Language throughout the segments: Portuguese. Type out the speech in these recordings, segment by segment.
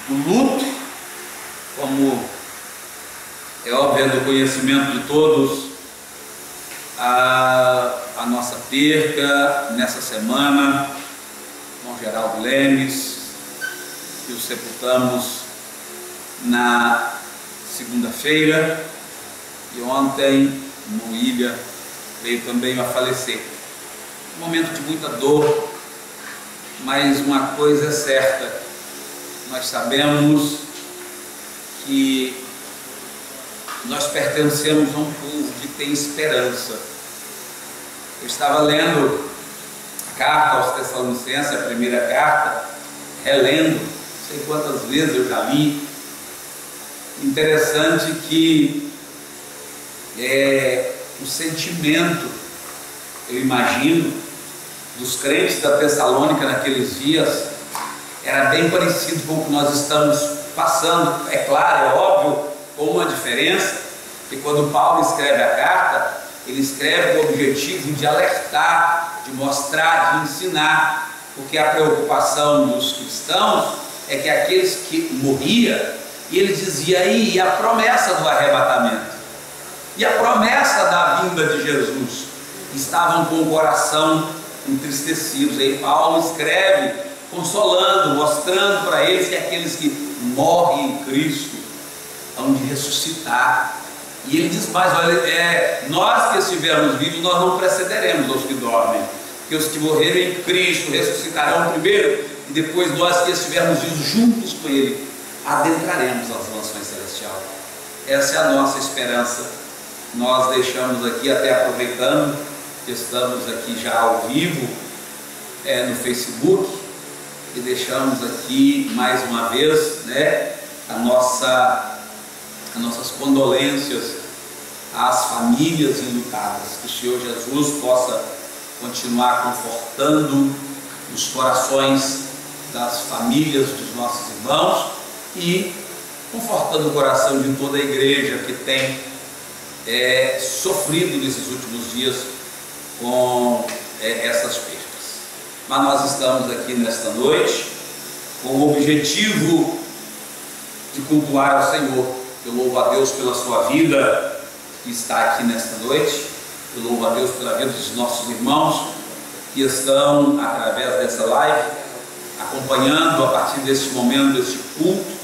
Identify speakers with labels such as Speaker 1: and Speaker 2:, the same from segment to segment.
Speaker 1: O luto, como é óbvio do conhecimento de todos, a nossa perca nessa semana, com Geraldo Lemes, que o sepultamos na segunda-feira, e ontem Moília veio também a falecer. Um momento de muita dor, mas uma coisa é certa: nós sabemos que nós pertencemos a um povo que tem esperança. Eu estava lendo a carta aos Tessalonicenses, a primeira carta, relendo, não sei quantas vezes eu já li. Interessante que o sentimento, eu imagino, dos crentes da Tessalônica naqueles dias era bem parecido com o que nós estamos passando. É claro, é óbvio, com uma diferença, que quando Paulo escreve a carta, ele escreve com o objetivo de alertar, de mostrar, de ensinar, porque a preocupação dos cristãos é que aqueles que morriam, e ele dizia aí, e a promessa do arrebatamento, e a promessa da vinda de Jesus, estavam com o coração entristecidos. Aí Paulo escreve consolando, mostrando para eles que aqueles que morrem em Cristo hão de ressuscitar. E ele diz mais: olha, nós que estivermos vivos, nós não precederemos os que dormem, porque os que morrerem em Cristo ressuscitarão primeiro, e depois nós que estivermos vivos juntos com Ele, adentraremos as mansões celestiais. Essa é a nossa esperança. Nós deixamos aqui, até aproveitando que estamos aqui já ao vivo no Facebook, e deixamos aqui mais uma vez, as nossas condolências às famílias enlutadas. Que o Senhor Jesus possa continuar confortando os corações das famílias dos nossos irmãos e confortando o coração de toda a igreja que tem sofrido nesses últimos dias com essas perdas. Mas nós estamos aqui nesta noite com o objetivo de cultuar ao Senhor. Eu louvo a Deus pela sua vida que está aqui nesta noite. Eu louvo a Deus pela vida dos nossos irmãos que estão, através dessa live, acompanhando a partir deste momento, deste culto.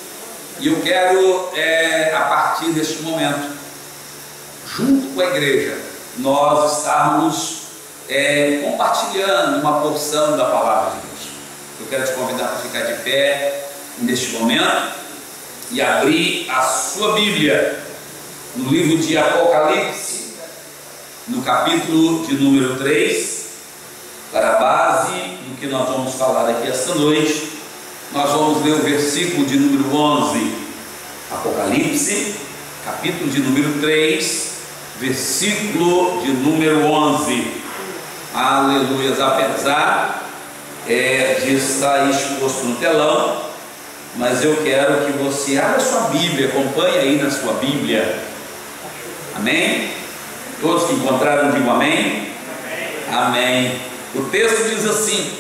Speaker 1: E eu quero, a partir deste momento, junto com a igreja, nós estarmos compartilhando uma porção da palavra de Deus. Eu quero te convidar para ficar de pé neste momento e abrir a sua Bíblia no livro de Apocalipse, no capítulo de número 3, para a base do que nós vamos falar aqui esta noite. Nós vamos ler o versículo de número 11, Apocalipse, capítulo de número 3, versículo de número 11. Aleluias. Apesar de estar exposto no telão, mas eu quero que você abra sua Bíblia, acompanhe aí na sua Bíblia. Amém? Todos que encontraram, digam amém. Amém. O texto diz assim: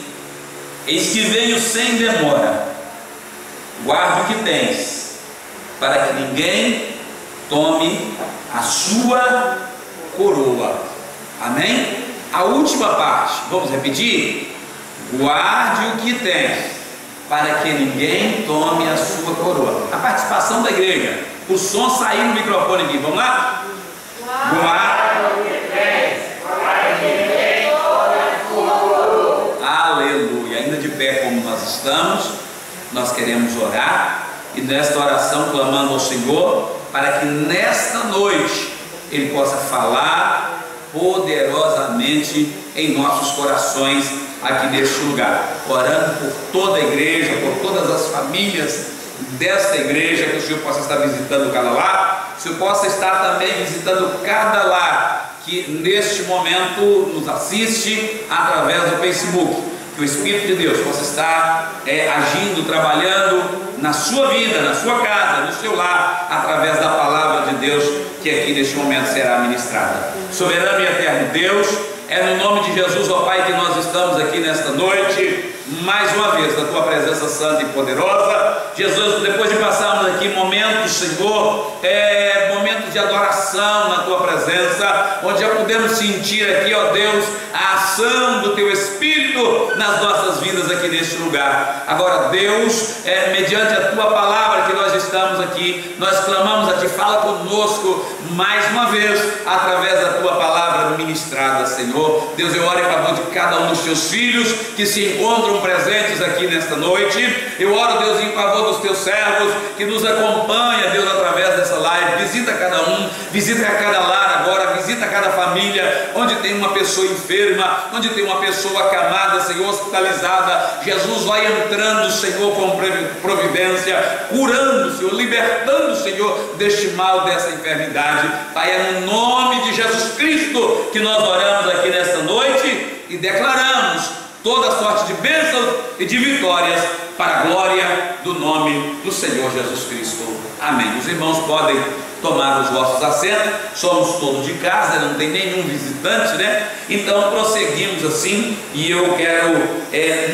Speaker 1: eis que venho sem demora, guarde o que tens, para que ninguém tome a sua coroa. Amém? A última parte, vamos repetir? Guarde o que tens, para que ninguém tome a sua coroa. A participação da igreja, o som saiu no microfone aqui, vamos lá? Guarde o que tens, para que ninguém tome a sua coroa. Aleluia. Ainda de pé como nós estamos, nós queremos orar, e nesta oração clamando ao Senhor, para que nesta noite Ele possa falar poderosamente em nossos corações aqui neste lugar, orando por toda a igreja, por todas as famílias desta igreja, que o Senhor possa estar visitando cada lar, que o Senhor possa estar também visitando cada lar que neste momento nos assiste através do Facebook. Que o Espírito de Deus possa estar agindo, trabalhando na sua vida, na sua casa, no seu lar, através da palavra de Deus que aqui neste momento será ministrada. Soberano e eterno Deus, é no nome de Jesus, ó Pai, que nós estamos aqui nesta noite, mais uma vez na tua presença santa e poderosa. Jesus, depois de passarmos aqui momentos, Senhor, momentos de adoração na tua presença, onde já podemos sentir aqui, ó Deus, a ação do teu Espírito nas nossas vidas aqui neste lugar. Agora, Deus, mediante a tua palavra que nós estamos aqui, nós clamamos a ti, fala conosco mais uma vez, através da tua palavra ministrada, Senhor. Deus, eu oro em favor de cada um dos teus filhos que se encontram presentes aqui nesta noite. Eu oro, Deus, em favor dos teus servos que nos acompanham, Deus, através dessa live. Visita cada um, visita cada lar agora, visita cada família, onde tem uma pessoa enferma, onde tem uma pessoa acamada, Senhor, hospitalizada. Jesus, vai entrando, Senhor, com providência, curando, Senhor, libertando, Senhor, deste mal, dessa enfermidade. Pai, é no nome de Jesus Cristo que nós oramos aqui nesta noite e declaramos toda sorte de bênçãos e de vitórias para a glória do nome do Senhor Jesus Cristo. Amém. Os irmãos podem tomar os vossos assentos, somos todos de casa, não tem nenhum visitante, né? Então prosseguimos assim, e eu quero,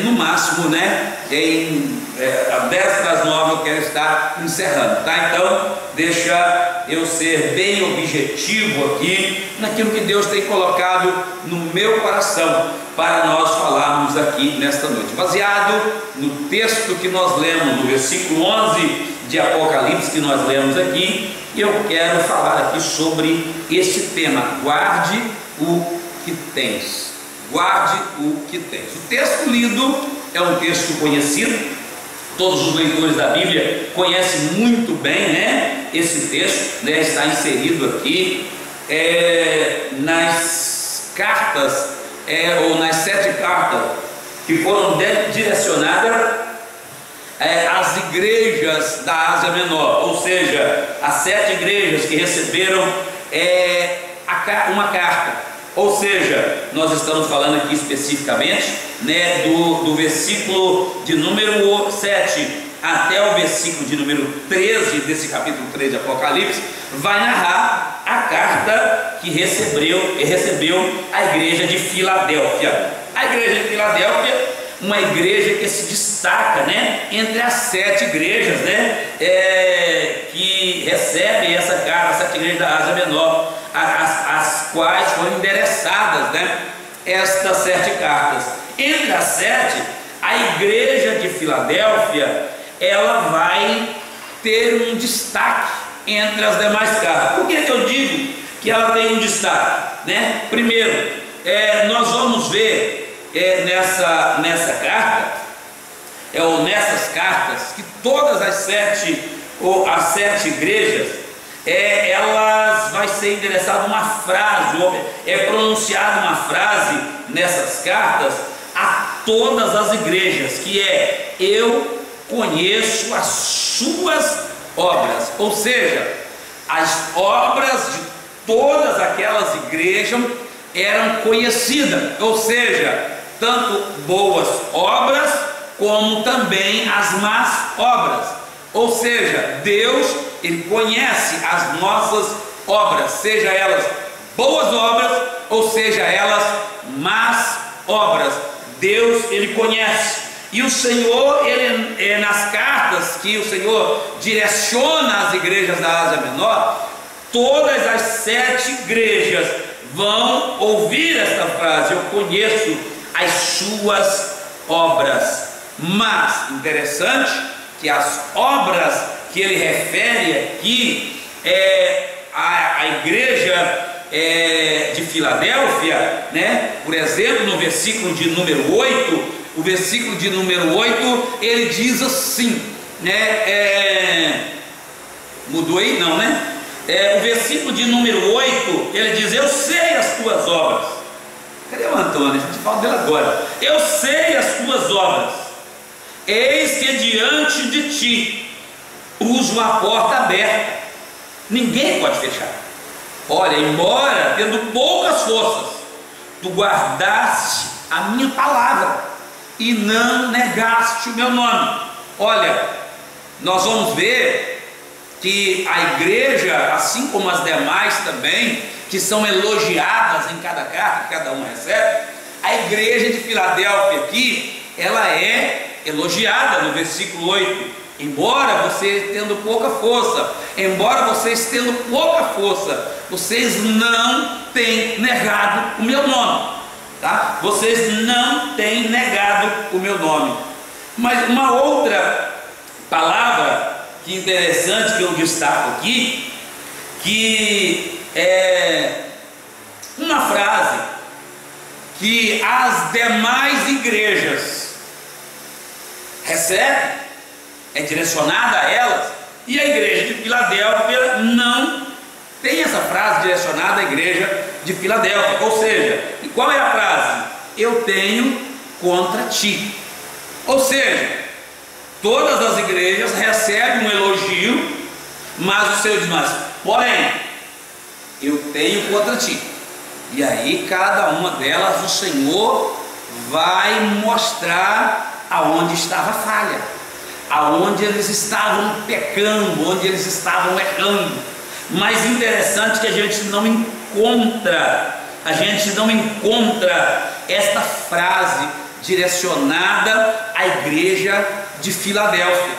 Speaker 1: no máximo, né, às 8:50 eu quero estar encerrando, tá? Então, deixa eu ser bem objetivo aqui, naquilo que Deus tem colocado no meu coração, para nós falarmos aqui nesta noite, baseado no texto que nós lemos, no versículo 11 de Apocalipse, que nós lemos aqui. Eu quero falar aqui sobre esse tema: guarde o que tens. Guarde o que tens. O texto lido é um texto conhecido, todos os leitores da Bíblia conhecem muito bem, né, esse texto, né, está inserido aqui nas cartas, ou nas 7 cartas que foram direcionadas as igrejas da Ásia Menor, ou seja, as 7 igrejas que receberam uma carta. Ou seja, nós estamos falando aqui especificamente, né, do versículo de número 7 até o versículo de número 13 desse capítulo 3 de Apocalipse, vai narrar a carta que recebeu a igreja de Filadélfia. A igreja de Filadélfia, uma igreja que se destaca, né, entre as 7 igrejas, né, que recebem essa carta, as 7 igrejas da Ásia Menor, as quais foram endereçadas, né, estas 7 cartas. Entre as 7, a igreja de Filadélfia, ela vai ter um destaque entre as demais cartas. Por que eu digo que ela tem um destaque, né? Primeiro, nós vamos ver nessa carta, ou nessas cartas, que todas as 7 igrejas, elas vai ser endereçada uma frase, pronunciada uma frase nessas cartas a todas as igrejas, que eu conheço as suas obras. Ou seja, as obras de todas aquelas igrejas eram conhecidas, ou seja, tanto boas obras como também as más obras. Ou seja, Deus, Ele conhece as nossas obras, seja elas boas obras ou seja elas más obras. Deus, Ele conhece. E o Senhor, Ele, nas cartas que o Senhor direciona às igrejas da Ásia Menor, todas as 7 igrejas vão ouvir esta frase: eu conheço as suas obras. Mas, interessante, que as obras que ele refere aqui, a igreja de Filadélfia, né? Por exemplo, no versículo de número 8, o versículo de número 8, ele diz assim, né? Mudou aí? Não, né? O versículo de número 8, ele diz: eu sei as tuas obras. Cadê o Antônio? A gente fala dele agora. Eu sei as tuas obras, eis que diante de ti uso a porta aberta, ninguém pode fechar. Olha, embora tendo poucas forças, tu guardaste a minha palavra e não negaste o meu nome. Olha, nós vamos ver que a igreja, assim como as demais também, que são elogiadas em cada carta que cada um recebe, a igreja de Filadélfia aqui, ela é elogiada no versículo 8. Embora vocês tendo pouca força, vocês não têm negado o meu nome, tá? Vocês não têm negado o meu nome. Mas uma outra palavra que interessante que eu destaco aqui, que é uma frase que as demais igrejas recebem, é direcionada a elas, e a igreja de Filadélfia não tem essa frase direcionada à igreja de Filadélfia. Ou seja, e qual é a frase? Eu tenho contra ti. Ou seja, todas as igrejas recebem um elogio, mas o Senhor diz, mas porém, eu tenho contra ti. E aí cada uma delas o Senhor vai mostrar aonde estava a falha, aonde eles estavam pecando, onde eles estavam errando. Mas interessante que a gente não encontra esta frase direcionada à igreja de Filadélfia.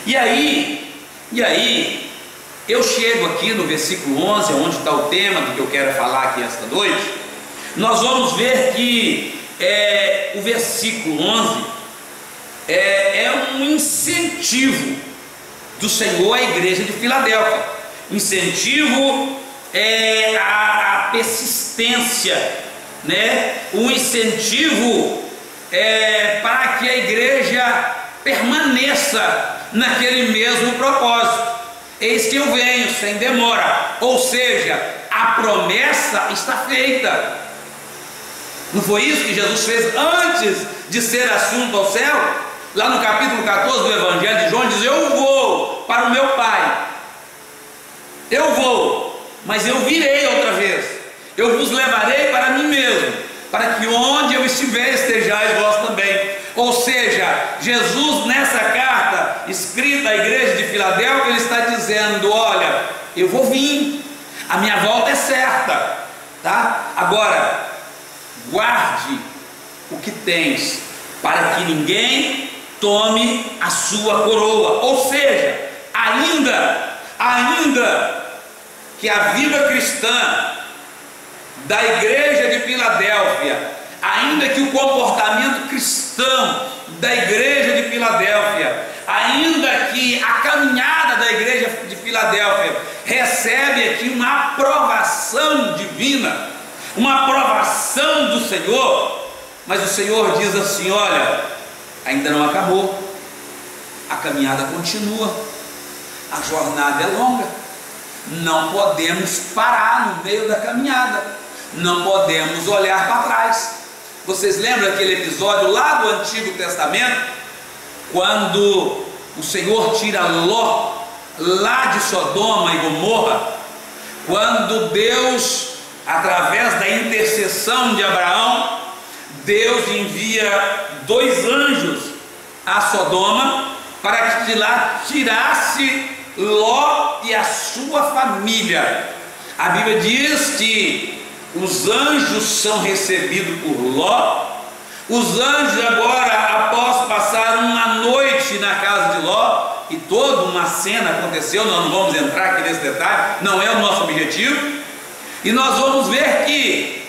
Speaker 1: E aí eu chego aqui no versículo 11, onde está o tema do que eu quero falar aqui esta noite. Nós vamos ver que o versículo 11 é um incentivo do Senhor à igreja de Filadélfia. Incentivo à persistência, né? Um incentivo para que a igreja permaneça naquele mesmo propósito. Eis que eu venho sem demora, ou seja, a promessa está feita. Não foi isso que Jesus fez antes de ser assunto ao céu? Lá no capítulo 14 do Evangelho de João diz: eu vou para o meu Pai, eu vou, mas eu virei outra vez, eu vos levarei para mim mesmo, para que onde eu estiver estejais vós também. Ou seja, Jesus nessa carta escrita à igreja de Filadélfia, ele está dizendo: olha, eu vou vir, a minha volta é certa, tá? Agora, guarde o que tens, para que ninguém tome a sua coroa. Ou seja, ainda que a vida cristã da igreja de Filadélfia, ainda que o comportamento cristão da igreja de Filadélfia, ainda que a caminhada da igreja de Filadélfia recebe aqui uma aprovação divina, uma aprovação do Senhor, mas o Senhor diz assim: olha, ainda não acabou, a caminhada continua, a jornada é longa, não podemos parar no meio da caminhada, não podemos olhar para trás. Vocês lembram aquele episódio lá do Antigo Testamento, quando o Senhor tira Ló lá de Sodoma e Gomorra, quando Deus, através da intercessão de Abraão, Deus envia 2 anjos a Sodoma para que de lá tirasse Ló e a sua família. A Bíblia diz que os anjos são recebidos por Ló. Os anjos agora, após passar uma noite na casa de Ló, e toda uma cena aconteceu, nós não vamos entrar aqui nesse detalhe, não é o nosso objetivo, e nós vamos ver que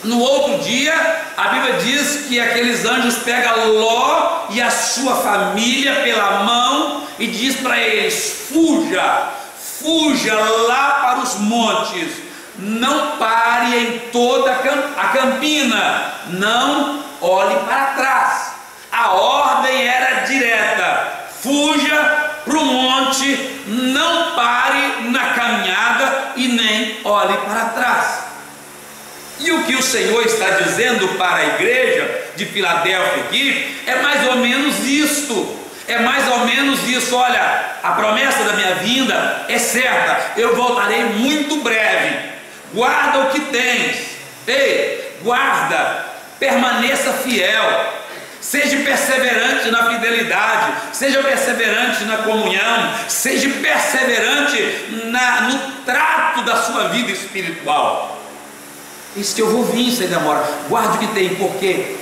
Speaker 1: no outro dia a Bíblia diz que aqueles anjos pegam Ló e a sua família pela mão e diz para eles: fuja lá para os montes, não pare em toda a campina, não olhe para trás. A ordem era direta: fuja para o monte, não pare na caminhada e nem olhe para trás. E o que o Senhor está dizendo para a igreja de Filadélfia aqui é mais ou menos isto. É mais ou menos isso: olha, a promessa da minha vinda é certa, eu voltarei muito breve. Guarda o que tens, ei, guarda, permaneça fiel, seja perseverante na fidelidade, seja perseverante na comunhão, seja perseverante no trato da sua vida espiritual. Isso que eu vou vir sem demora. Guarde o que tem, porque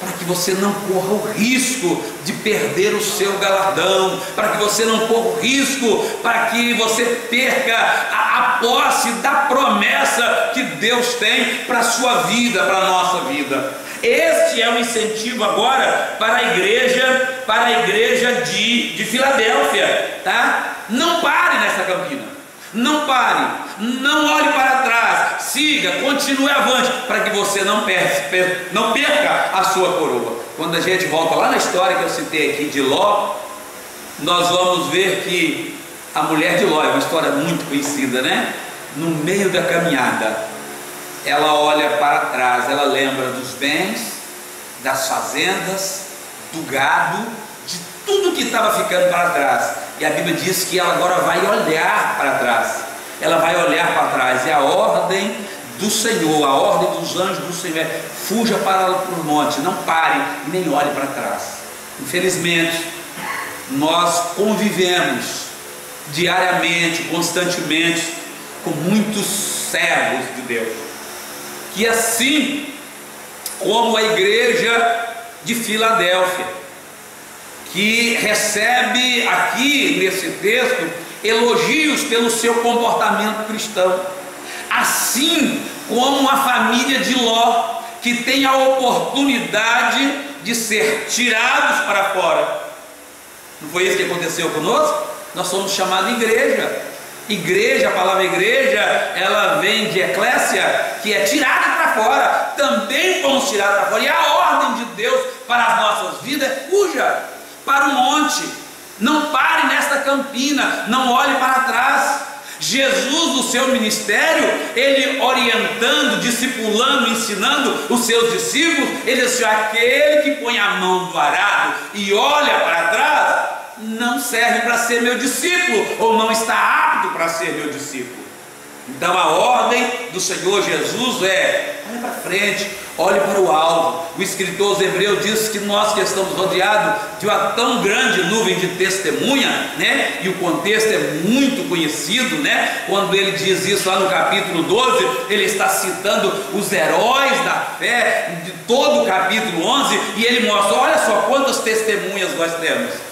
Speaker 1: para que você não corra o risco de perder o seu galardão, para que você não corra o risco, para que você perca a posse da promessa que Deus tem para a sua vida, para a nossa vida. Este é o incentivo agora para a igreja de Filadélfia, tá? Não pare nessa campina. Não pare, não olhe para trás, siga, continue avante, para que você não perca a sua coroa. Quando a gente volta lá na história que eu citei aqui de Ló, nós vamos ver que a mulher de Ló, é uma história muito conhecida, né? No meio da caminhada, ela olha para trás, ela lembra dos bens, das fazendas, do gado, de tudo que estava ficando para trás. E a Bíblia diz que ela agora vai olhar para trás. Ela vai olhar para trás. E a ordem do Senhor, a ordem dos anjos do Senhor é: fuja para o monte, não pare, nem olhe para trás. Infelizmente, nós convivemos diariamente, constantemente, com muitos servos de Deus, que assim como a igreja de Filadélfia, que recebe aqui nesse texto elogios pelo seu comportamento cristão, assim como a família de Ló, que tem a oportunidade de ser tirados para fora. Não foi isso que aconteceu conosco? Nós somos chamados igreja. A palavra igreja, ela vem de eclésia, que é tirada para fora. Também fomos tirados para fora, e a ordem de Deus para as nossas vidas é: fuja para o monte, não pare nesta campina, não olhe para trás. Jesus, no seu ministério, ele orientando, discipulando, ensinando os seus discípulos, ele disse: aquele que põe a mão do arado e olha para trás, não serve para ser meu discípulo, ou não está apto para ser meu discípulo. Então a ordem do Senhor Jesus é: olhe para frente, olhe para o alvo. O escritor aos Hebreus diz que nós que estamos rodeados de uma tão grande nuvem de testemunha, né? E o contexto é muito conhecido, né? Quando ele diz isso lá no capítulo 12, ele está citando os heróis da fé de todo o capítulo 11, e ele mostra: olha só quantas testemunhas nós temos.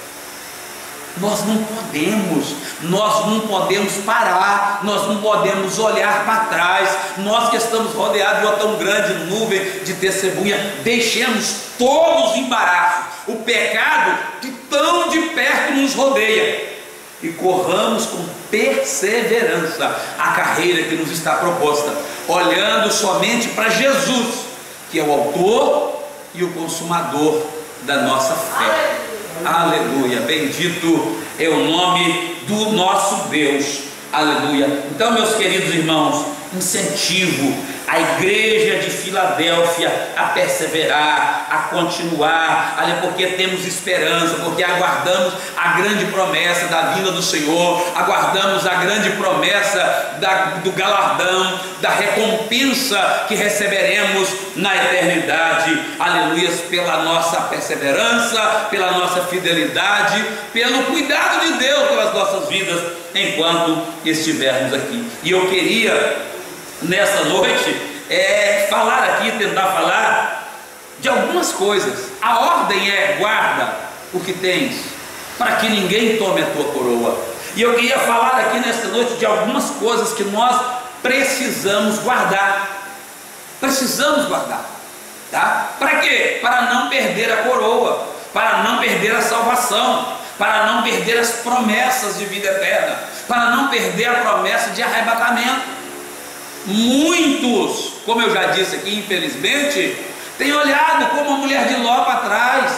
Speaker 1: Nós não podemos parar, nós não podemos olhar para trás. Nós que estamos rodeados de uma tão grande nuvem de testemunha, deixemos todos os embaraços, o pecado que tão de perto nos rodeia, e corramos com perseverança a carreira que nos está proposta, olhando somente para Jesus, que é o autor e o consumador da nossa fé. Aleluia, bendito é o nome do nosso Deus, aleluia. Então, meus queridos irmãos, incentivo a igreja de Filadélfia a perseverar, a continuar, porque temos esperança, porque aguardamos a grande promessa da vinda do Senhor, aguardamos a grande promessa do galardão, da recompensa que receberemos na eternidade, aleluia, pela nossa perseverança, pela nossa fidelidade, pelo cuidado de Deus pelas nossas vidas, enquanto estivermos aqui. E eu queria nessa noite tentar falar de algumas coisas. A ordem é: guarda o que tens, para que ninguém tome a tua coroa. E eu queria falar aqui nesta noite de algumas coisas que nós precisamos guardar. Tá? Para quê? Para não perder a coroa, para não perder a salvação, para não perder as promessas de vida eterna, para não perder a promessa de arrebatamento. Muitos, como eu já disse aqui, infelizmente, têm olhado como a mulher de Ló para trás,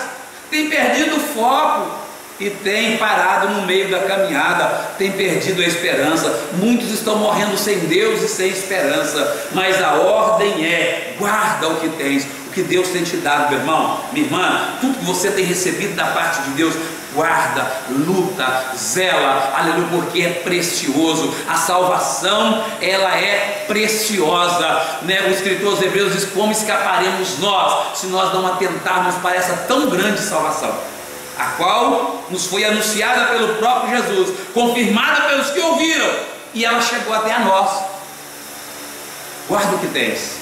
Speaker 1: têm perdido o foco e têm parado no meio da caminhada, têm perdido a esperança. Muitos estão morrendo sem Deus e sem esperança, mas a ordem é: guarda o que tens, o que Deus tem te dado, meu irmão, minha irmã, tudo que você tem recebido da parte de Deus, guarda, luta, zela, aleluia, porque é precioso. A salvação, ela é preciosa, né? O escritor aos Hebreus diz: como escaparemos nós se nós não atentarmos para essa tão grande salvação, a qual nos foi anunciada pelo próprio Jesus, confirmada pelos que ouviram, e ela chegou até a nós. Guarda o que tens,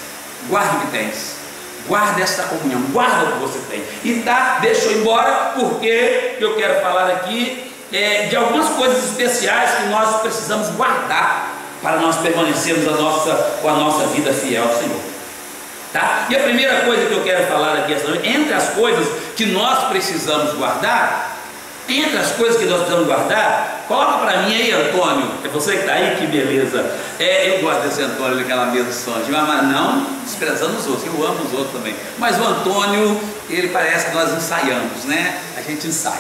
Speaker 1: Guarda essa comunhão, guarda o que você tem. E tá, deixa eu ir embora, porque eu quero falar aqui de algumas coisas especiais que nós precisamos guardar para nós permanecermos com a nossa vida fiel ao Senhor. Tá? E a primeira coisa que eu quero falar aqui essa noite, entre as coisas que nós precisamos guardar, coloca para mim aí, Antônio, é você que está aí, que beleza. Eu gosto desse Antônio naquela mesa de som, mas não desprezando os outros, eu amo os outros também. Mas o Antônio, ele parece que nós ensaiamos, né? A gente ensaia.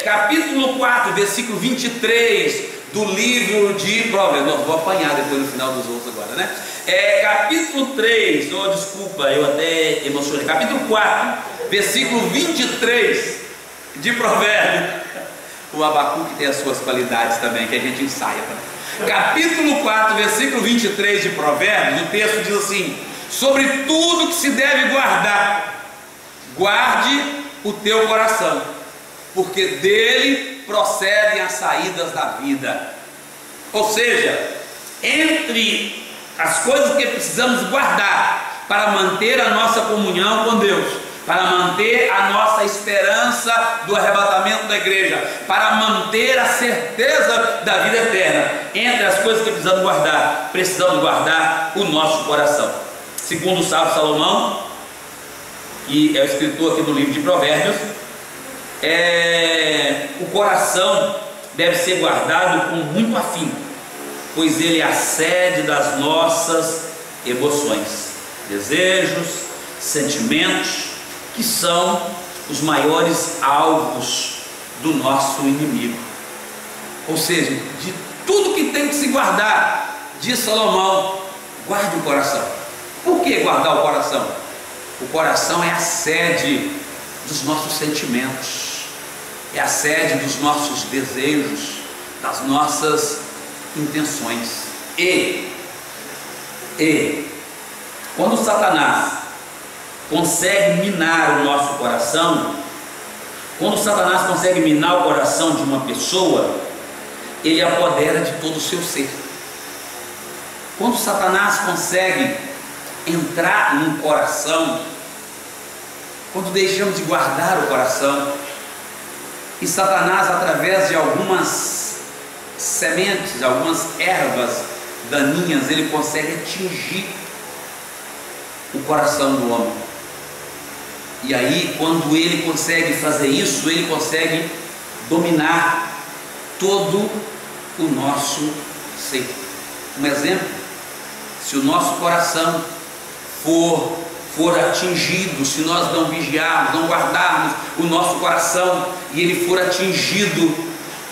Speaker 1: Capítulo 4, versículo 23 do livro de Provérbios. Vou apanhar depois no final dos outros agora, né? Capítulo 3, desculpa, eu até emocionei. Capítulo 4, versículo 23 de Provérbios. O Abacuque tem as suas qualidades também, que a gente ensaia também. Capítulo 4, versículo 23 de Provérbios, o texto diz assim: sobre tudo que se deve guardar, guarde o teu coração, porque dele procedem as saídas da vida. Ou seja, entre as coisas que precisamos guardar para manter a nossa comunhão com Deus, para manter a nossa esperança do arrebatamento da igreja, para manter a certeza da vida eterna, entre as coisas que precisamos guardar o nosso coração. Segundo o sábio Salomão, que é o escritor aqui do livro de Provérbios, o coração deve ser guardado com muito afinco, pois ele é a sede das nossas emoções, desejos, sentimentos, que são os maiores alvos do nosso inimigo. Ou seja, de tudo que tem que se guardar, diz Salomão, guarde o coração. Por que guardar o coração? O coração é a sede dos nossos sentimentos, é a sede dos nossos desejos, das nossas intenções. E quando Satanás consegue minar o nosso coração, quando Satanás consegue minar o coração de uma pessoa, ele apodera de todo o seu ser. Quando Satanás consegue entrar num coração, quando deixamos de guardar o coração, e Satanás, através de algumas sementes, algumas ervas daninhas, ele consegue atingir o coração do homem. E aí, quando ele consegue fazer isso, ele consegue dominar todo o nosso ser. Um exemplo: se o nosso coração for atingido, se nós não vigiarmos, não guardarmos o nosso coração, e ele for atingido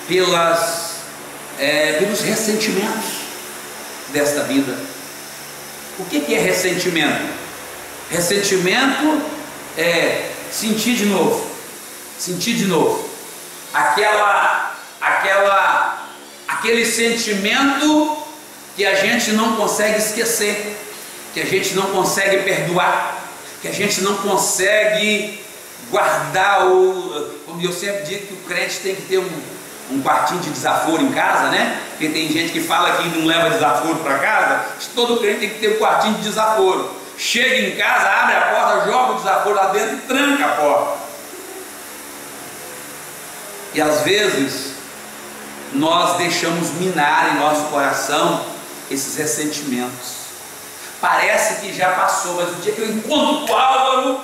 Speaker 1: pelos ressentimentos desta vida. O que é ressentimento? Ressentimento é sentir de novo, aquele sentimento que a gente não consegue esquecer, que a gente não consegue perdoar, que a gente não consegue guardar. Como eu sempre digo, que o crente tem que ter um quartinho de desaforo em casa, né? Porque tem gente que fala que não leva desaforo para casa. Todo crente tem que ter um quartinho de desaforo. Chega em casa, abre a porta, joga o desaforo lá dentro e tranca a porta. E às vezes nós deixamos minar em nosso coração esses ressentimentos. Parece que já passou, mas o dia que eu encontro o Álvaro,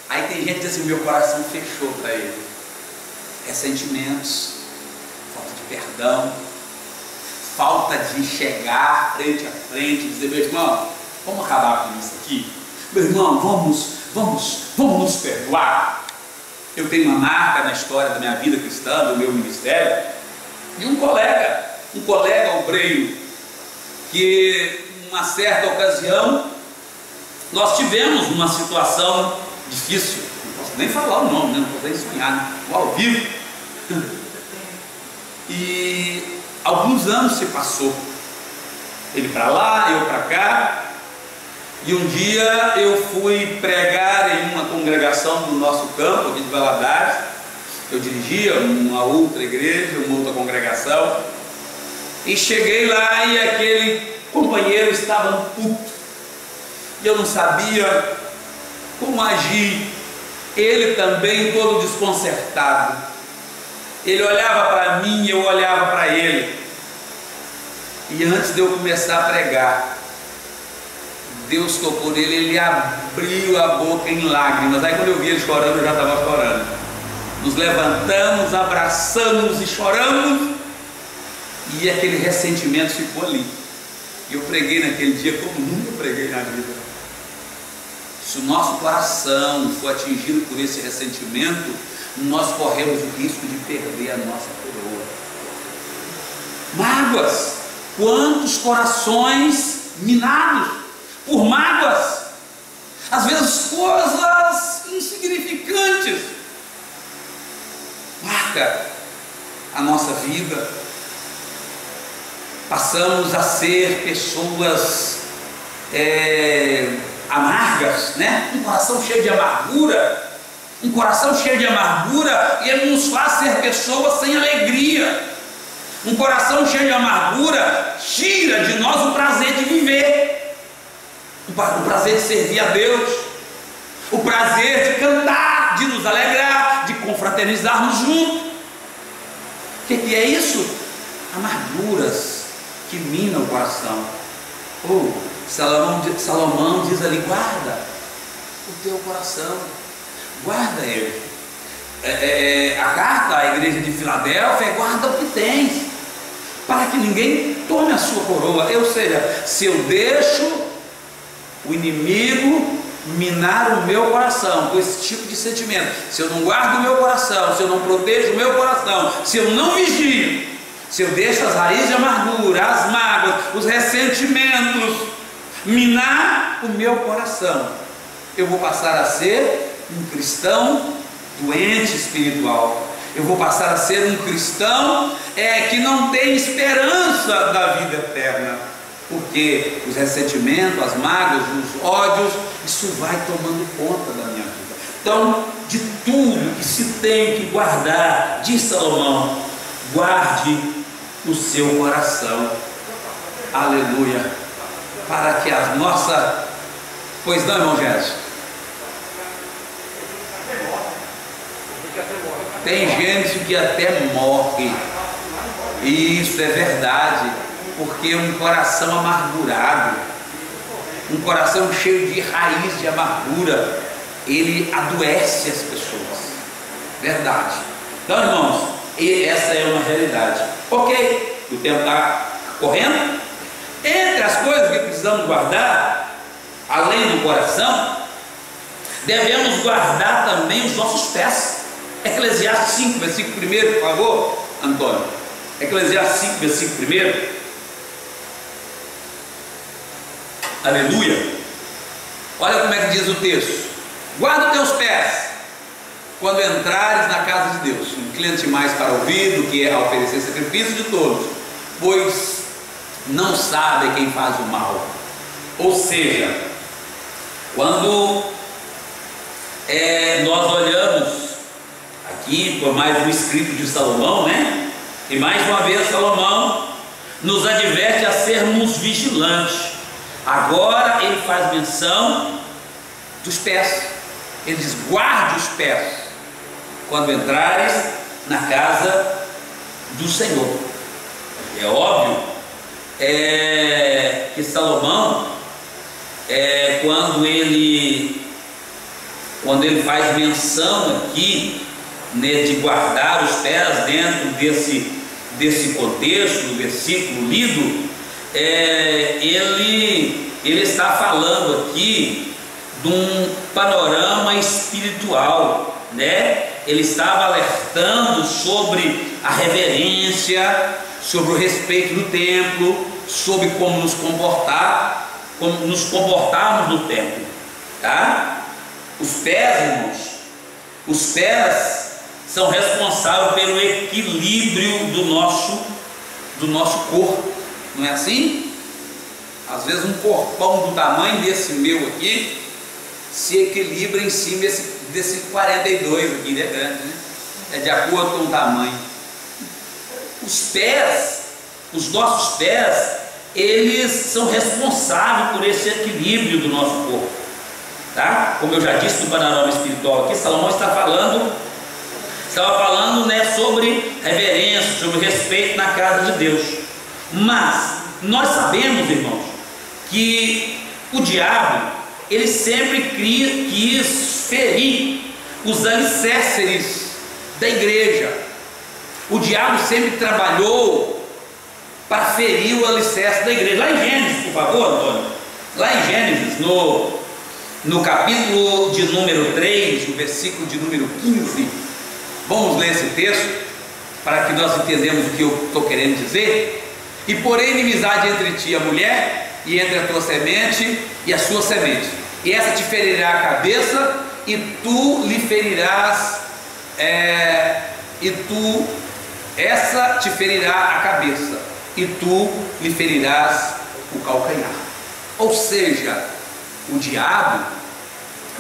Speaker 1: aí tem gente que diz assim: meu coração fechou para ele. Ressentimentos, falta de perdão, falta de chegar frente a frente e dizer: meu irmão, vamos acabar com isso aqui, meu irmão, vamos nos perdoar. Eu tenho uma marca na história da minha vida cristã, do meu ministério, e um colega obreiro, que numa certa ocasião nós tivemos uma situação difícil. Não posso nem falar o nome, né? Não posso nem sonhar, né? Ao vivo. E alguns anos se passou, ele para lá, eu para cá. E um dia eu fui pregar em uma congregação do nosso campo aqui de Valadares. Eu dirigia uma outra igreja, uma outra congregação, e cheguei lá e aquele companheiro estava no púlpito. e eu não sabia como agir. Ele também todo desconcertado. Ele olhava para mim e eu olhava para ele. E antes de eu começar a pregar, Deus tocou nele, ele abriu a boca em lágrimas. Aí quando eu vi ele chorando, eu já estava chorando. Nos levantamos, abraçamos e choramos, e aquele ressentimento ficou ali. E eu preguei naquele dia como nunca preguei na vida. Se o nosso coração for atingido por esse ressentimento, nós corremos o risco de perder a nossa coroa. Mágoas. Quantos corações minados por mágoas, às vezes coisas insignificantes, marca a nossa vida. Passamos a ser pessoas amargas, né? Um coração cheio de amargura, ele nos faz ser pessoas sem alegria. Um coração cheio de amargura tira de nós o prazer de viver, o prazer de servir a Deus, o prazer de cantar, de nos alegrar, de confraternizarmos juntos. O que é isso? Amarguras que minam o coração. Salomão diz ali: guarda o teu coração, guarda ele. A carta à igreja de Filadélfia é: guarda o que tens, para que ninguém tome a sua coroa. Ou seja, se eu deixo o inimigo minar o meu coração com esse tipo de sentimento, se eu não guardo o meu coração, se eu não protejo o meu coração, se eu não vigio, se eu deixo as raízes de amargura, as mágoas, os ressentimentos minar o meu coração, eu vou passar a ser um cristão doente espiritual. Eu vou passar a ser um cristão que não tem esperança da vida eterna, porque os ressentimentos, as mágoas, os ódios, isso vai tomando conta da minha vida. Então, de tudo que se tem que guardar, diz Salomão, guarde o seu coração, aleluia, para que a nossa... Pois não, irmão Gerson? Tem gente que até morre, e isso é verdade, porque um coração amargurado, um coração cheio de raiz de amargura, ele adoece as pessoas, verdade. Então, irmãos, essa é uma realidade. Ok, o tempo está correndo. Entre as coisas que precisamos guardar, além do coração, devemos guardar também os nossos pés. Eclesiastes 5, versículo 1, por favor, Antônio. Eclesiastes 5, versículo 1. Aleluia. Olha como é que diz o texto: guarda os teus pés quando entrares na casa de Deus. Inclina-te mais para ouvir do que a oferecer sacrifício de todos, pois não sabe quem faz o mal. Ou seja, quando nós olhamos aqui por mais um escrito de Salomão, né? E mais uma vez Salomão nos adverte a sermos vigilantes. Agora ele faz menção dos pés. Ele diz: guarde os pés quando entrares na casa do Senhor. É óbvio que Salomão, quando ele faz menção aqui, né, de guardar os pés dentro desse contexto, do versículo lido, ele está falando aqui de um panorama espiritual, né? Ele estava alertando sobre a reverência, sobre o respeito do templo, sobre como nos comportarmos no templo, tá? Os pés, irmãos, os pés são responsáveis pelo equilíbrio do nosso corpo, não é assim? Às vezes um corpão do tamanho desse meu aqui se equilibra em cima desse 42 aqui, é grande, né? É de acordo com o tamanho. Os pés, os nossos pés, eles são responsáveis por esse equilíbrio do nosso corpo, tá? Como eu já disse no panorama espiritual aqui, Salomão estava falando, né, sobre reverência, sobre respeito na casa de Deus. Mas nós sabemos, irmãos, que o diabo, ele sempre quis ferir os alicerces da igreja. O diabo sempre trabalhou para ferir o alicerce da igreja. Lá em Gênesis, por favor, Antônio. Lá em Gênesis, no capítulo de número 3, no versículo de número 15, vamos ler esse texto para que nós entendamos o que eu estou querendo dizer. E porém inimizade entre ti e a mulher, e entre a tua semente e a sua semente, e essa te ferirá a cabeça, e tu lhe ferirás, essa te ferirá a cabeça, e tu lhe ferirás o calcanhar. Ou seja, o diabo,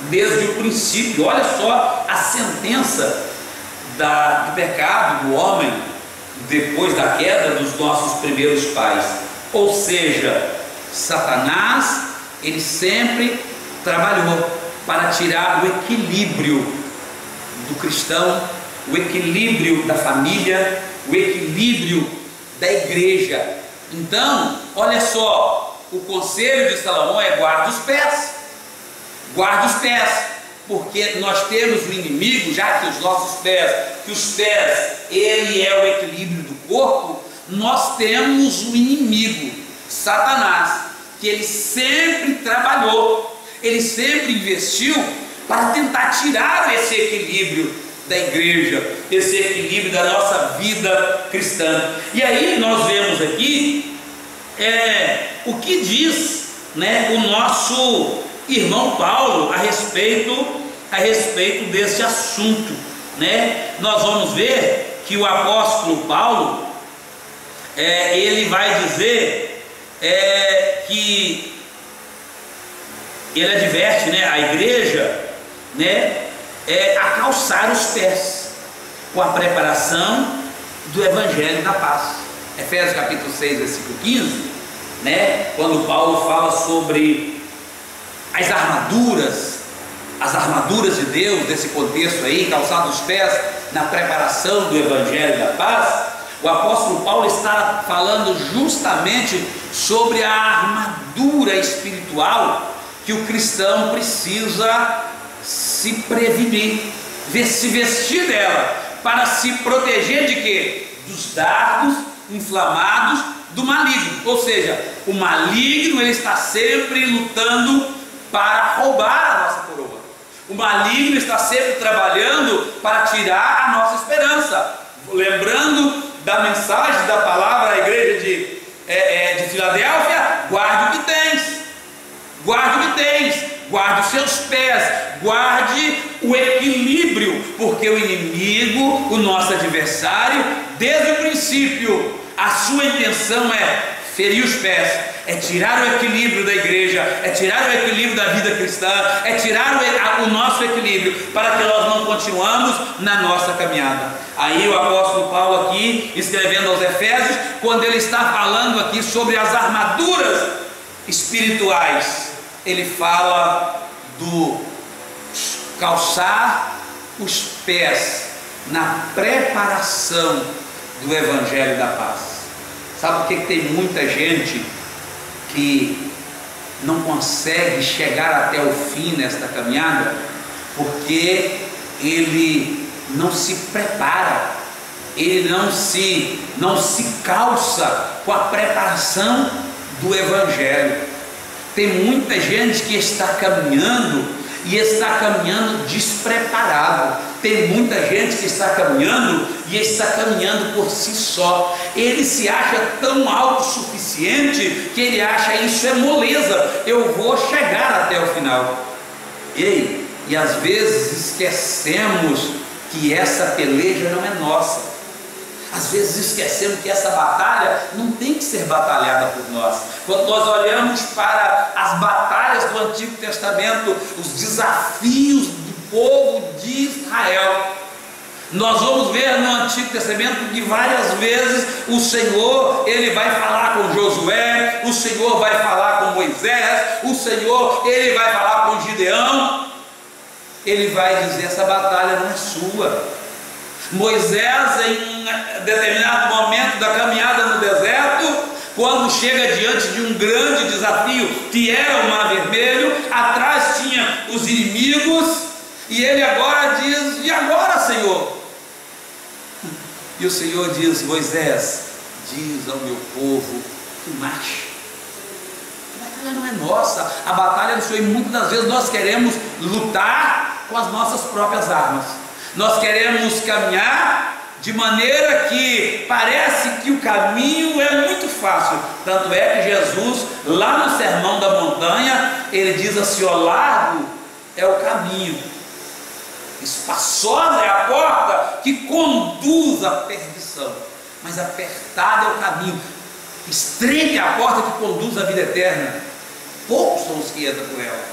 Speaker 1: desde o princípio, olha só a sentença do pecado do homem, depois da queda dos nossos primeiros pais. Ou seja, Satanás, ele sempre trabalhou para tirar o equilíbrio do cristão, o equilíbrio da família, o equilíbrio da igreja. Então, olha só, o conselho de Salomão é: guarda os pés, porque nós temos o inimigo, já que os pés, ele é o equilíbrio do corpo. Nós temos o inimigo, Satanás, que ele sempre trabalhou, ele sempre investiu para tentar tirar esse equilíbrio da igreja, esse equilíbrio da nossa vida cristã. E aí nós vemos aqui o que diz, né, o nosso irmão Paulo a respeito desse assunto, né? Nós vamos ver que o apóstolo Paulo, ele vai dizer que ele adverte, né, a igreja, né, a calçar os pés com a preparação do evangelho da paz. Efésios capítulo 6, versículo 15, né, quando Paulo fala sobre as armaduras de Deus, desse contexto aí, calçar os pés na preparação do evangelho da paz, o apóstolo Paulo está falando justamente sobre a armadura espiritual que o cristão precisa se prevenir, se vestir dela, para se proteger de quê? Dos dardos inflamados do maligno. Ou seja, o maligno, ele está sempre lutando para roubar a nossa coroa. O maligno está sempre trabalhando para tirar a nossa esperança. Lembrando da mensagem, da palavra à igreja de Filadélfia: guarde o que tens, guarde os seus pés, guarde o equilíbrio, porque o inimigo, o nosso adversário, desde o princípio, a sua intenção é ferir os pés, é tirar o equilíbrio da igreja, é tirar o equilíbrio da vida cristã, é tirar o nosso equilíbrio, para que nós não continuamos na nossa caminhada. Aí o apóstolo Paulo aqui, escrevendo aos Efésios, quando ele está falando aqui sobre as armaduras espirituais, ele fala do calçar os pés na preparação do evangelho da paz. Sabe por que tem muita gente que não consegue chegar até o fim nesta caminhada? Porque ele não se prepara, ele não se calça com a preparação do evangelho. Tem muita gente que está caminhando e está caminhando despreparado. Tem muita gente que está caminhando e está caminhando por si só. Ele se acha tão autossuficiente que ele acha isso é moleza, eu vou chegar até o final. E às vezes esquecemos que essa peleja não é nossa. Às vezes esquecemos que essa batalha não tem que ser batalhada por nós. Quando nós olhamos para as batalhas do Antigo Testamento, os desafios do povo de Israel, Nós vamos ver no Antigo Testamento que várias vezes o Senhor, Ele vai falar com Josué, o Senhor vai falar com Moisés, o Senhor, Ele vai falar com Gideão. Ele vai dizer: essa batalha não é sua. Moisés, em determinado momento da caminhada no deserto, quando chega diante de um grande desafio, que era o Mar Vermelho, atrás tinha os inimigos, e ele agora diz: e agora, Senhor? E o Senhor diz: Moisés, diz ao meu povo que marche. A batalha não é nossa, a batalha é do Senhor. E muitas das vezes nós queremos lutar com as nossas próprias armas, nós queremos caminhar de maneira que parece que o caminho é muito fácil. Tanto é que Jesus, lá no Sermão da Montanha, ele diz assim: ó, largo é o caminho, espaçosa é a porta que conduz à perdição, mas apertada é o caminho, estreita é a porta que conduz à vida eterna. Poucos são os que entram por ela.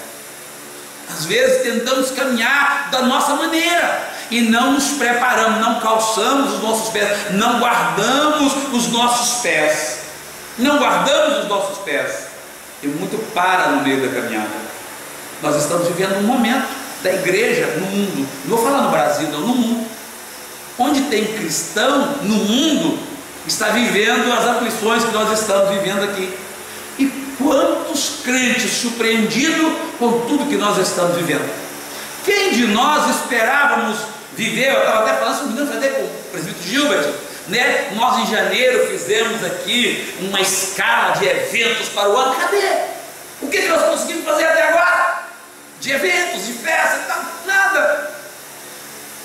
Speaker 1: Às vezes tentamos caminhar da nossa maneira e não nos preparamos, não calçamos os nossos pés, não guardamos os nossos pés, e muito para no meio da caminhada. Nós estamos vivendo um momento da igreja no mundo, não vou falar no Brasil não, no mundo, onde tem cristão no mundo, está vivendo as aflições que nós estamos vivendo aqui. E quantos crentes surpreendidos com tudo que nós estamos vivendo? Quem de nós esperávamos viver? Eu estava até falando até com o presbítero Gilbert, né? Nós em janeiro fizemos aqui uma escala de eventos para o ano. Cadê? O que nós conseguimos fazer até agora? De eventos, de festas, nada.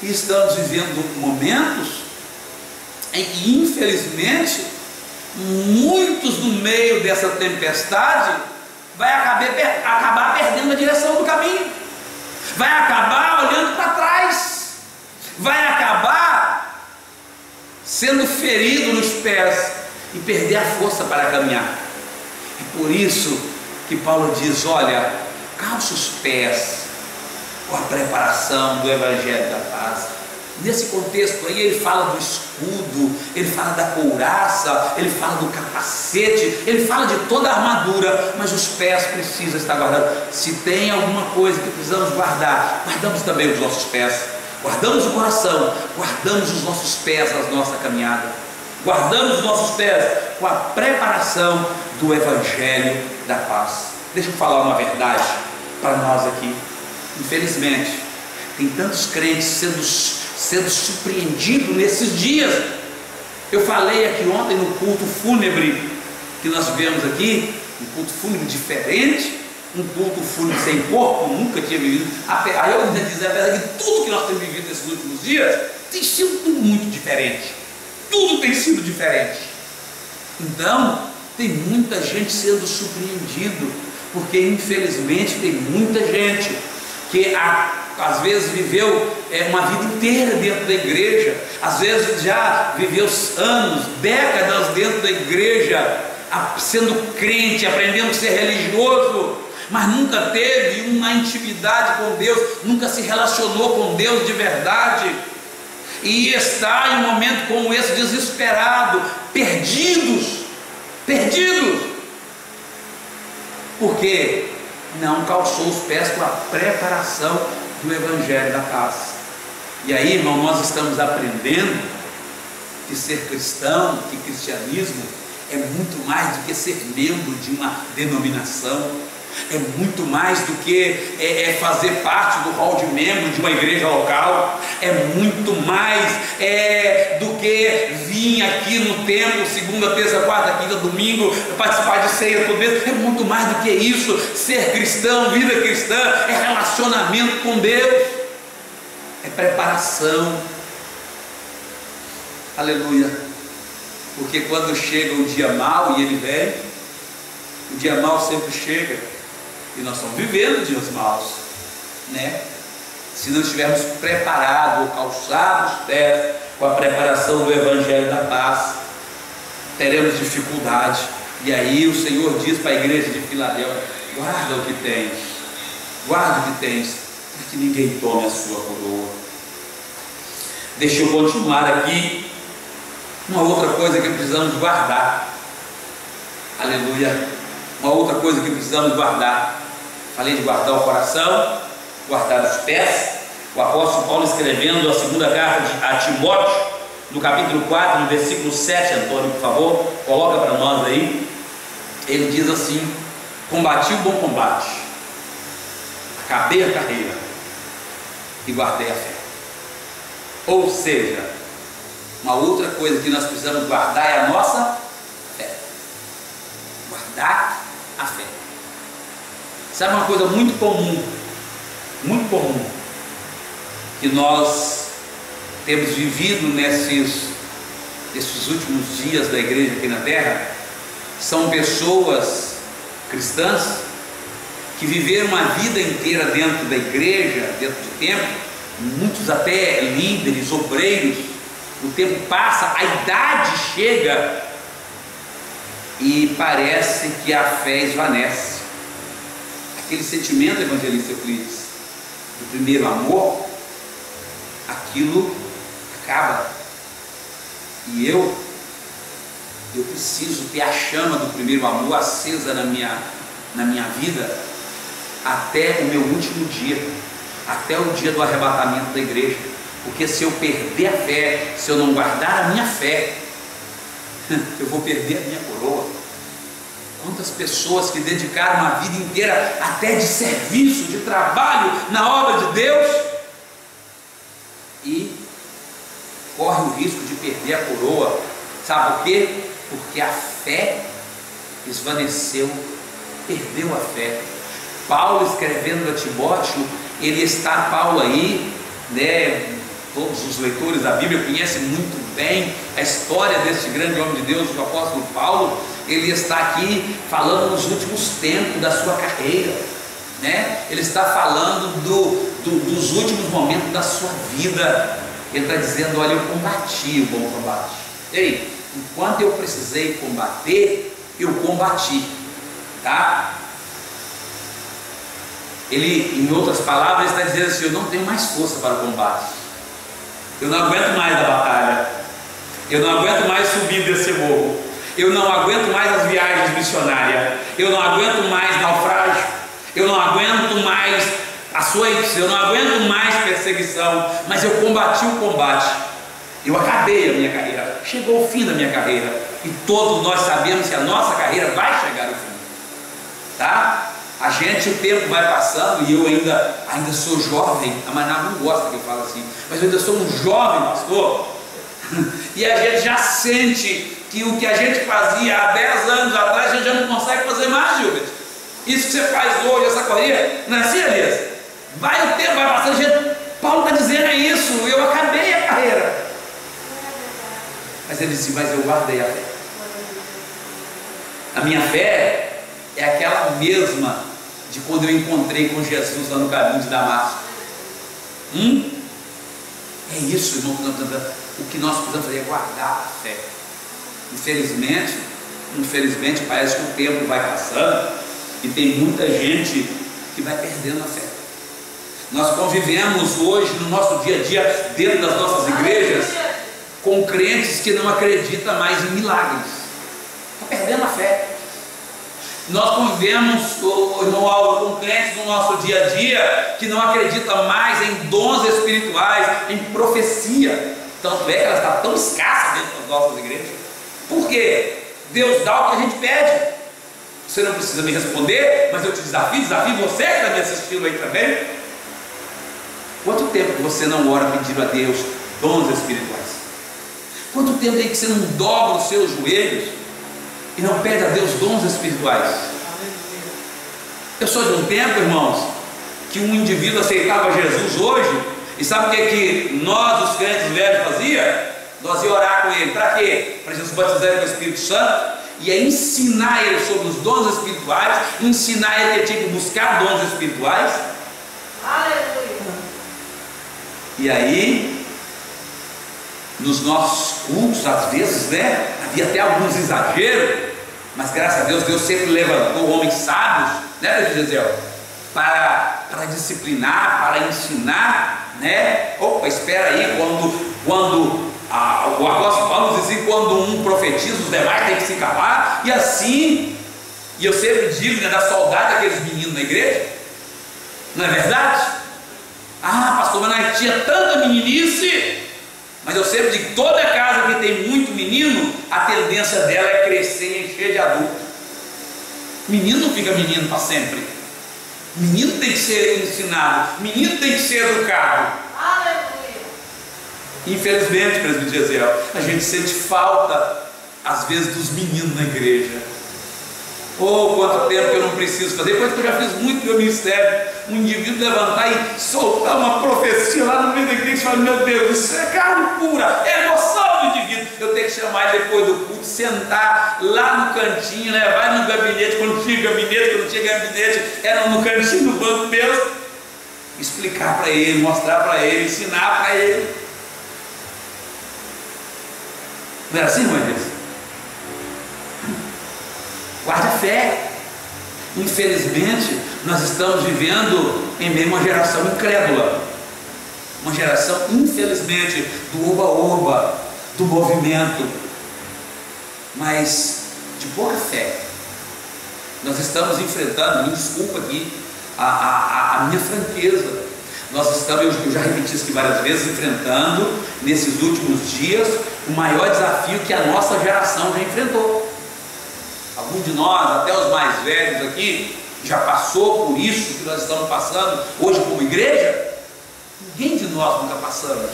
Speaker 1: E estamos vivendo momentos em que, infelizmente, muitos no meio dessa tempestade vai acabar perdendo a direção do caminho, vai acabar olhando para trás, vai acabar sendo ferido nos pés e perder a força para caminhar. É por isso que Paulo diz: olha, calça os pés com a preparação do Evangelho da Paz. Nesse contexto aí ele fala do escudo, ele fala da couraça, ele fala do capacete, ele fala de toda a armadura, mas os pés precisam estar guardados. Se tem alguma coisa que precisamos guardar, guardamos também os nossos pés, guardamos o coração, guardamos os nossos pés na nossa caminhada, guardamos os nossos pés com a preparação do Evangelho da Paz. Deixa eu falar uma verdade para nós aqui. Infelizmente, tem tantos crentes sendo surpreendidos nesses dias. Eu falei aqui ontem no culto fúnebre que nós tivemos aqui, um culto fúnebre diferente, um culto fúnebre sem corpo, nunca tinha vivido. Aí eu ainda dizer a verdade que tudo que nós temos vivido nesses últimos dias tem sido tudo muito diferente. Tudo tem sido diferente. Então, tem muita gente sendo surpreendido, porque infelizmente tem muita gente que às vezes viveu uma vida inteira dentro da igreja, às vezes já viveu anos, décadas dentro da igreja, sendo crente, aprendendo a ser religioso, mas nunca teve uma intimidade com Deus, nunca se relacionou com Deus de verdade, e está em um momento como esse desesperado, perdidos, porque não calçou os pés com a preparação do Evangelho da Paz. E aí, irmão, nós estamos aprendendo que ser cristão, que cristianismo é muito mais do que ser membro de uma denominação, é muito mais do que fazer parte do hall de membros de uma igreja local, é muito mais do que vir aqui no templo segunda, terça, quarta, quinta, domingo, participar de ceia todo mês. É muito mais do que isso. Ser cristão, vida cristã, é relacionamento com Deus, é preparação. Aleluia. Porque quando chega o dia mau, e ele vem, o dia mau sempre chega, e nós estamos vivendo dias maus, né? Se não estivermos preparados, ou calçados os pés com a preparação do Evangelho da Paz, teremos dificuldade. E aí o Senhor diz para a igreja de Filadélfia: guarda o que tens, para que ninguém tome a sua coroa. Deixa eu continuar aqui. Uma outra coisa que precisamos guardar. Aleluia. Uma outra coisa que precisamos guardar. Falei de guardar o coração, guardar os pés. O apóstolo Paulo, escrevendo a segunda carta a Timóteo, no capítulo 4, no versículo 7, Antônio, por favor, coloca para nós aí. Ele diz assim: combati o bom combate, acabei a carreira e guardei a fé. Ou seja, uma outra coisa que nós precisamos guardar é a nossa fé. Guardar a fé. Sabe uma coisa muito comum, que nós temos vivido nesses últimos dias da igreja aqui na terra? São pessoas cristãs que viveram uma vida inteira dentro da igreja, dentro do templo, muitos até líderes, obreiros. O tempo passa, a idade chega e parece que a fé esvanece. Aquele sentimento, evangelista Euclides, do primeiro amor, aquilo acaba. E eu preciso ter a chama do primeiro amor acesa na minha vida até o meu último dia, até o dia do arrebatamento da igreja. Porque se eu perder a fé, se eu não guardar a minha fé, eu vou perder a minha coroa. Quantas pessoas que dedicaram uma vida inteira até de serviço, de trabalho na obra de Deus, e corre o risco de perder a coroa. Sabe por quê? Porque a fé esvaneceu, perdeu a fé. Paulo, escrevendo a Timóteo, Paulo aí, né? Todos os leitores da Bíblia conhecem muito bem a história desse grande homem de Deus, o apóstolo Paulo. Ele está aqui falando nos últimos tempos da sua carreira, né? Ele está falando dos últimos momentos da sua vida. Ele está dizendo: olha, eu combati o bom combate. Ei, enquanto eu precisei combater, eu combati, tá? Ele, em outras palavras, está dizendo assim: eu não tenho mais força para o combate, eu não aguento mais a batalha, eu não aguento mais subir desse morro, eu não aguento mais as viagens missionárias, eu não aguento mais naufrágio, eu não aguento mais açoites, eu não aguento mais perseguição, mas eu combati o combate, eu acabei a minha carreira, chegou o fim da minha carreira, e todos nós sabemos que a nossa carreira vai chegar ao fim, tá? O tempo vai passando, e eu ainda sou jovem. A Maná não gosta que eu fale assim, mas eu ainda sou um jovem pastor, e a gente já sente que o que a gente fazia há 10 anos atrás, a gente já não consegue fazer mais, Gilbert. Isso que você faz hoje, essa corrida, não é assim, Elias? O tempo vai passando, Paulo está dizendo é isso, eu acabei a carreira. Mas ele disse: mas eu guardei a fé. A minha fé é aquela mesma de quando eu encontrei com Jesus lá no caminho de Damasco. É isso, irmão, o que nós precisamos fazer é guardar a fé. Infelizmente parece que o tempo vai passando e tem muita gente que vai perdendo a fé. Nós convivemos hoje no nosso dia a dia, dentro das nossas igrejas, com crentes que não acreditam mais em milagres. Está perdendo a fé. Nós convivemos, irmão Álvaro, com crentes no nosso dia a dia que não acreditam mais em dons espirituais, em profecia. Tanto é que ela está tão escassa dentro das nossas igrejas. Por quê? Deus dá o que a gente pede. Você não precisa me responder, mas eu te desafio você que está me assistindo aí também. Quanto tempo que você não ora pedindo a Deus dons espirituais? Quanto tempo tem que você não dobra os seus joelhos e não pede a Deus dons espirituais? Eu sou de um tempo, irmãos, que um indivíduo aceitava Jesus hoje, e sabe o que nós, os crentes velhos, fazia? Nós ia orar com ele, para quê? Para Jesus batizar ele com o Espírito Santo, e ia ensinar ele sobre os dons espirituais, ensinar ele que tinha que buscar dons espirituais. Aleluia! E aí, nos nossos cultos, às vezes, né, havia até alguns exageros, mas graças a Deus, Deus sempre levantou homens sábios, né, Gisele, para disciplinar, para ensinar, né? Opa, espera aí, Quando o apóstolo Paulo diz assim: quando um profetiza, os demais têm que se calar. E assim, e eu sempre digo, né, da saudade daqueles meninos na igreja, não é verdade? Ah, pastor, mas nós tinha tanta meninice. Mas eu sempre digo: toda casa que tem muito menino, a tendência dela é crescer e encher de adulto. Menino não fica menino para sempre. Menino tem que ser ensinado, menino tem que ser educado.
Speaker 2: Aleluia.
Speaker 1: Infelizmente, presbítero Gesiel, a gente sente falta às vezes dos meninos na igreja. Oh, quanto tempo que eu não preciso fazer, coisa que eu já fiz muito no meu ministério. Um indivíduo levantar e soltar uma profecia lá no meio da igreja e falar: meu Deus, isso é carne pura, é emoção do indivíduo. Eu tenho que chamar ele depois do culto, sentar lá no cantinho, né? Vai no gabinete, quando tinha gabinete, quando tinha gabinete, era no cantinho do banco mesmo. Explicar para ele, mostrar para ele, ensinar para ele. Não é assim, irmã Deus? Guarde a fé. Infelizmente, nós estamos vivendo em meio a uma geração incrédula, uma geração, infelizmente, do oba-oba, do movimento, mas de pouca fé. Nós estamos enfrentando, me desculpa aqui a minha franqueza, nós estamos, eu já repeti isso aqui várias vezes, enfrentando nesses últimos dias o maior desafio que a nossa geração já enfrentou. Alguns de nós, até os mais velhos aqui, já passou por isso que nós estamos passando hoje como igreja. Ninguém de nós nunca passamos.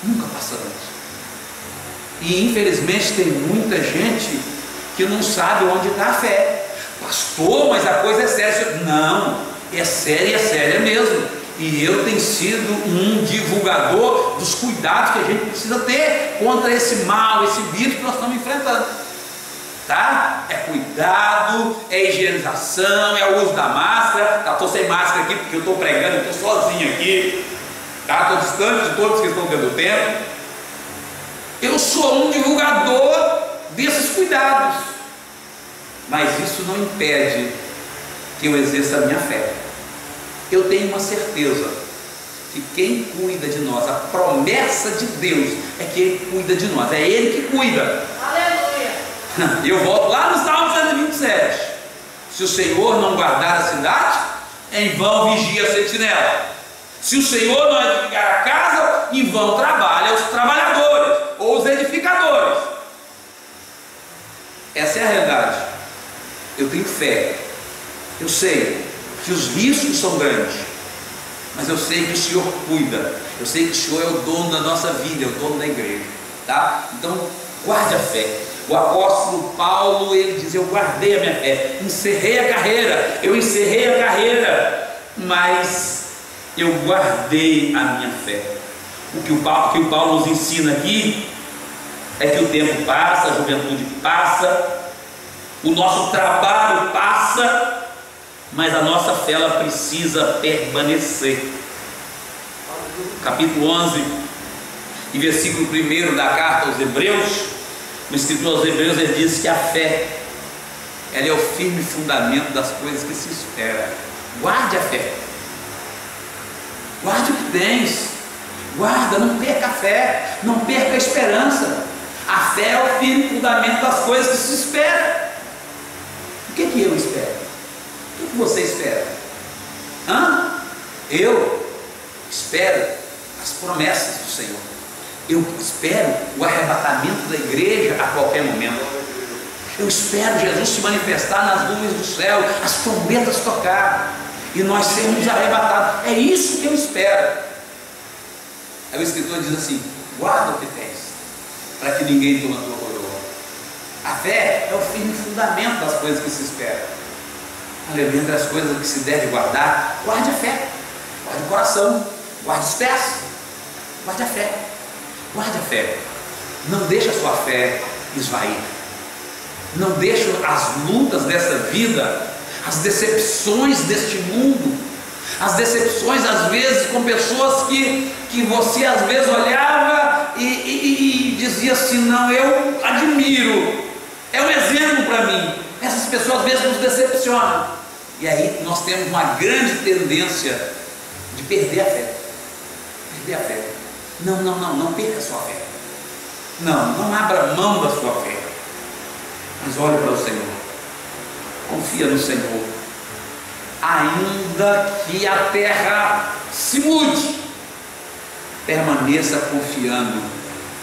Speaker 1: Nunca passamos. E infelizmente tem muita gente que não sabe onde está a fé. Pastor, mas a coisa é séria. Não, é séria mesmo. E eu tenho sido um divulgador dos cuidados que a gente precisa ter contra esse mal, esse vírus que nós estamos enfrentando. Tá? É cuidado, é higienização, é o uso da máscara. Tá, estou sem máscara aqui porque eu estou pregando, eu estou sozinho aqui, tá? Estou distante de todos que estão dentro do templo. Eu sou um divulgador desses cuidados, mas isso não impede que eu exerça a minha fé. Eu tenho uma certeza que quem cuida de nós, a promessa de Deus é que Ele cuida de nós, é Ele que cuida.
Speaker 2: Aleluia.
Speaker 1: Eu volto lá no Salmo 127. Se o Senhor não guardar a cidade, em vão vigia a sentinela. Se o Senhor não edificar a casa, em vão trabalham os trabalhadores ou os edificadores. Essa é a realidade. Eu tenho fé. Eu sei que os riscos são grandes, mas eu sei que o Senhor cuida. Eu sei que o Senhor é o dono da nossa vida, é o dono da igreja, tá? Então guarde a fé. O apóstolo Paulo, ele diz: eu guardei a minha fé, encerrei a carreira, eu encerrei a carreira, mas eu guardei a minha fé. O que o Paulo nos ensina aqui é que o tempo passa, a juventude passa, o nosso trabalho passa, mas a nossa fé ela precisa permanecer. Capítulo 11 e versículo 1 da carta aos Hebreus, o escritor aos Hebreus, ele diz que a fé ela é o firme fundamento das coisas que se espera. Guarde a fé, guarde o que tens, guarda, não perca a fé, não perca a esperança. A fé é o firme fundamento das coisas que se espera. O que eu espero? O que você espera? Eu espero as promessas do Senhor. Eu espero o arrebatamento da igreja a qualquer momento. Eu espero Jesus se manifestar nas nuvens do céu, as trombetas tocar e nós sermos arrebatados. É isso que eu espero. Aí o escritor diz assim: guarda o que tens, para que ninguém tome a tua coroa. A fé é o firme fundamento das coisas que se esperam. Aleluia. Entre as coisas que se deve guardar, guarde a fé, guarde o coração, guarde os pés, guarde a fé. Guarde a fé. Não deixe a sua fé esvair. Não deixe as lutas dessa vida, as decepções deste mundo, as decepções às vezes com pessoas que você às vezes olhava e dizia assim: não, eu admiro, é um exemplo para mim. Essas pessoas às vezes nos decepcionam. E aí nós temos uma grande tendência de perder a fé. Perder a fé. Não perca a sua fé. Não abra mão da sua fé. Mas olhe para o Senhor. Confia no Senhor. Ainda que a terra se mude, permaneça confiando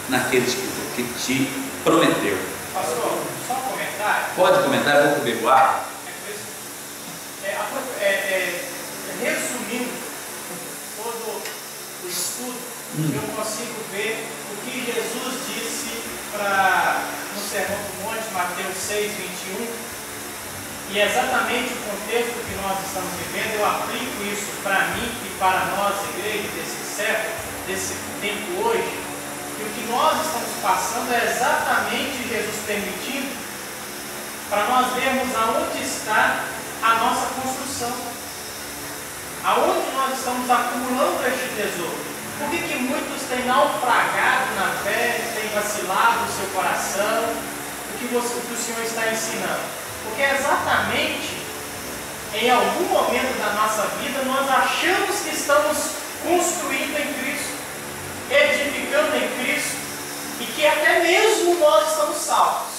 Speaker 1: naqueles que te prometeu.
Speaker 2: Pastor, só um comentário.
Speaker 1: Pode comentar, eu vou comer o ar.
Speaker 2: Resumindo todo o estudo, eu consigo ver o que Jesus disse no Sermão do Monte, Mateus 6, 21, e exatamente o contexto que nós estamos vivendo. Eu aplico isso para mim e para nós, igreja, desse século, desse tempo hoje, e o que nós estamos passando é exatamente Jesus permitindo para nós vermos aonde está a nossa construção. Aonde nós estamos acumulando este tesouro? Por que muitos têm naufragado na fé, têm vacilado o seu coração? O que o Senhor está ensinando? Porque exatamente em algum momento da nossa vida nós achamos que estamos construindo em Cristo, edificando em Cristo, e que até mesmo nós estamos salvos.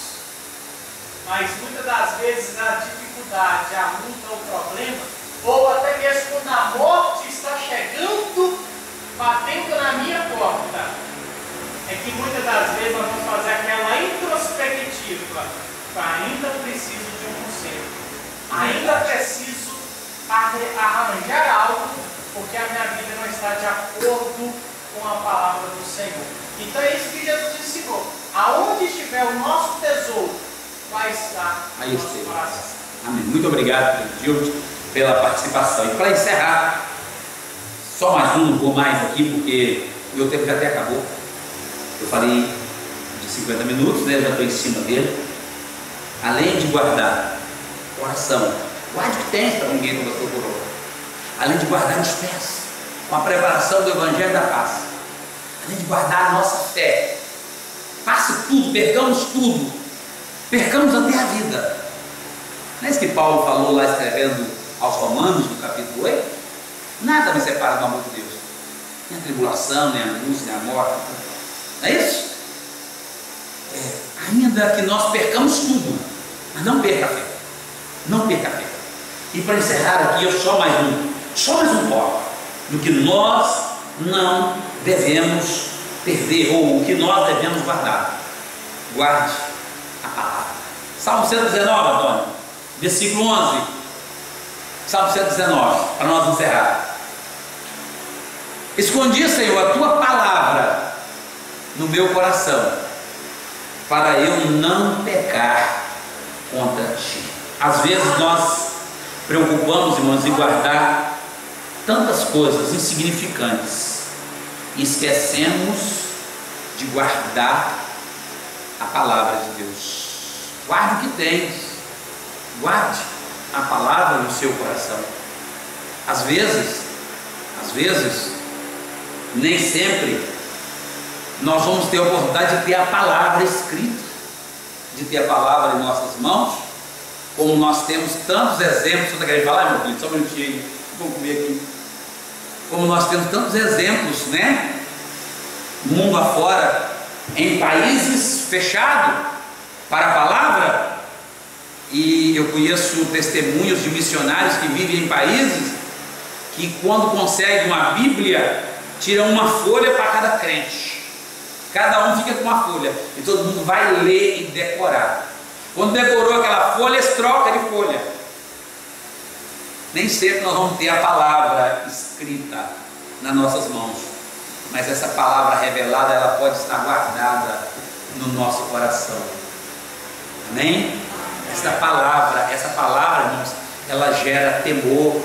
Speaker 2: Mas muitas das vezes a dificuldade, a luta, o problema, ou até mesmo quando a morte está chegando, batendo na minha porta, é que muitas das vezes nós vamos fazer aquela introspectiva. Ainda preciso de um conselho, ainda preciso arranjar algo, porque a minha vida não está de acordo com a palavra do Senhor. Então é isso que Jesus ensinou. Aonde estiver o nosso tesouro, vai estar o nosso coração.
Speaker 1: Amém. Muito obrigado, Gilde, pela participação. E para encerrar, só mais um, não vou mais aqui, porque o meu tempo já até acabou. Eu falei de 50 minutos, né? Eu já estou em cima dele. Além de guardar oração, guarde o que tem para ninguém nunca procurou. Além de guardar os pés, com a preparação do Evangelho da Paz. Além de guardar a nossa fé, passe tudo, percamos até a vida. Não é isso que Paulo falou lá escrevendo aos Romanos, no capítulo 8? Nada me separa do amor de Deus, nem a tribulação, nem a angústia, nem a morte. Não é isso? Ainda que nós percamos tudo, mas não perca a fé. Não perca a fé. E para encerrar aqui, eu só mais um ponto do que nós não devemos perder, ou o que nós devemos guardar. Guarde a palavra. Salmo 119, Antônio, versículo 11. Salmo 119, para nós encerrar. Escondi, Senhor, a tua palavra no meu coração, para eu não pecar contra ti. Às vezes nós preocupamos, irmãos, em guardar tantas coisas insignificantes e esquecemos de guardar a palavra de Deus. Guarde o que tens, guarde a palavra no seu coração. Às vezes, nem sempre nós vamos ter a oportunidade de ter a palavra escrita, de ter a palavra em nossas mãos, como nós temos tantos exemplos. Você está querendo falar, meu filho? Só um minutinho aí, vamos comer aqui. Como nós temos tantos exemplos, né? Mundo afora, em países fechados para a palavra. E eu conheço testemunhos de missionários que vivem em países que, quando conseguem uma Bíblia, tiram uma folha para cada crente. Cada um fica com uma folha e todo mundo vai ler e decorar. Quando decorou aquela folha, eles trocam de folha. Nem sempre nós vamos ter a palavra escrita nas nossas mãos, mas essa palavra revelada, ela pode estar guardada no nosso coração. Amém? Essa palavra, irmãos, ela gera temor.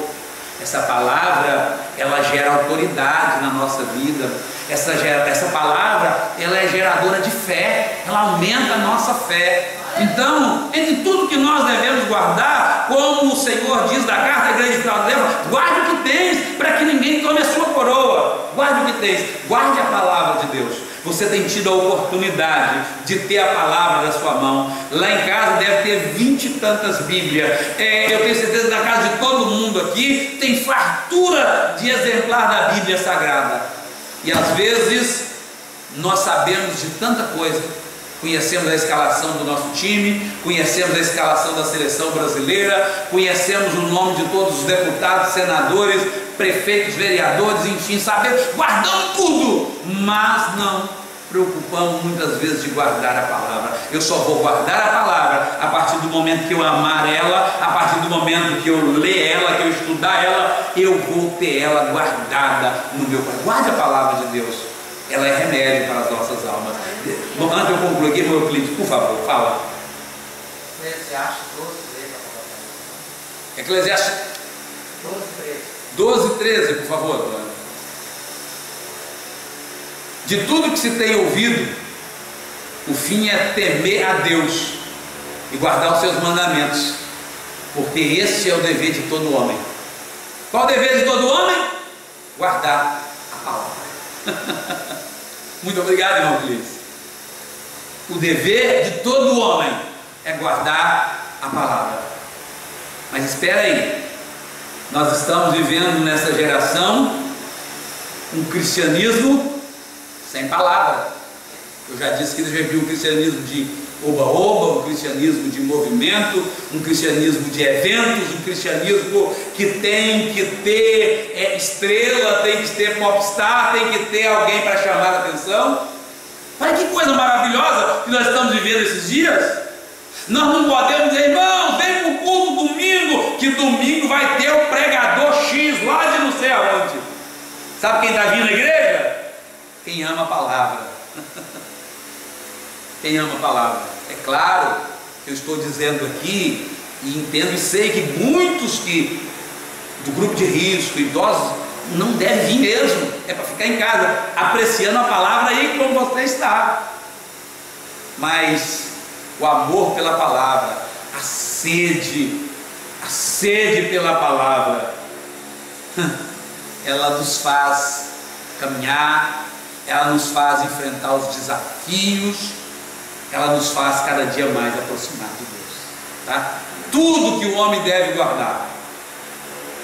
Speaker 1: Essa palavra, ela gera autoridade na nossa vida. Essa palavra, ela é geradora de fé. Ela aumenta a nossa fé. Então, entre tudo que nós devemos guardar, como o Senhor diz da carta à igreja de Filadélfia, guarde o que tens, para que ninguém tome a sua coroa. Guarde o que tens, guarde a palavra de Deus. Você tem tido a oportunidade de ter a palavra da sua mão. Lá em casa deve ter 20 e tantas Bíblias. Eu tenho certeza que na casa de todo mundo aqui tem fartura de exemplar da Bíblia Sagrada. E às vezes nós sabemos de tanta coisa, conhecemos a escalação do nosso time, conhecemos a escalação da seleção brasileira, conhecemos o nome de todos os deputados, senadores, prefeitos, vereadores, enfim, sabemos, guardamos tudo, mas não preocupamos muitas vezes de guardar a palavra. Eu só vou guardar a palavra a partir do momento que eu amar ela, a partir do momento que eu ler ela, que eu estudar ela, eu vou ter ela guardada no meu coração. Guarde a palavra de Deus, ela é remédio para as nossas almas. Bom, antes eu concluir aqui, meu Euclides, por favor, fala.
Speaker 3: Eclesiastes 12:13.
Speaker 1: Eclesiastes 12:13, por favor, Antônio. De tudo que se tem ouvido, o fim é temer a Deus e guardar os seus mandamentos, porque esse é o dever de todo homem. Qual o dever de todo homem? Guardar a palavra. Muito obrigado, irmão Clívis. O dever de todo homem é guardar a palavra. Mas espera aí, nós estamos vivendo nessa geração um cristianismo sem palavra. Eu já disse que eu já vi um cristianismo de oba-oba, um cristianismo de movimento, um cristianismo de eventos, um cristianismo que tem que ter estrela, tem que ter popstar, tem que ter alguém para chamar a atenção. Olha que coisa maravilhosa que nós estamos vivendo esses dias. Nós não podemos dizer, irmão, vem para o culto domingo, que domingo vai ter o pregador X lá de não sei aonde. Sabe quem está vindo na igreja? Quem ama a palavra. Quem ama a palavra. É claro que eu estou dizendo aqui, e entendo e sei que muitos que do grupo de risco, idosos, não devem vir mesmo. É para ficar em casa, apreciando a palavra aí como você está. Mas o amor pela palavra, a sede pela palavra, ela nos faz caminhar, ela nos faz enfrentar os desafios, ela nos faz cada dia mais aproximar de Deus, tá? Tudo que o homem deve guardar,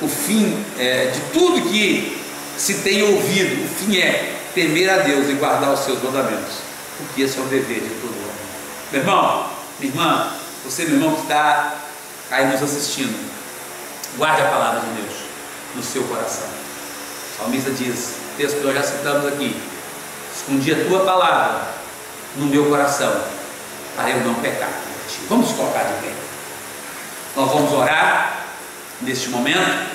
Speaker 1: o fim de tudo que se tem ouvido, o fim é temer a Deus e guardar os seus mandamentos, porque esse é o dever de todo homem. Meu irmão, minha irmã, você, meu irmão, que está aí nos assistindo, guarde a palavra de Deus no seu coração. O salmista diz, texto que nós já citamos aqui: escondi a tua palavra no meu coração, para eu não pecar contra ti. Vamos colocar de pé. Nós vamos orar neste momento,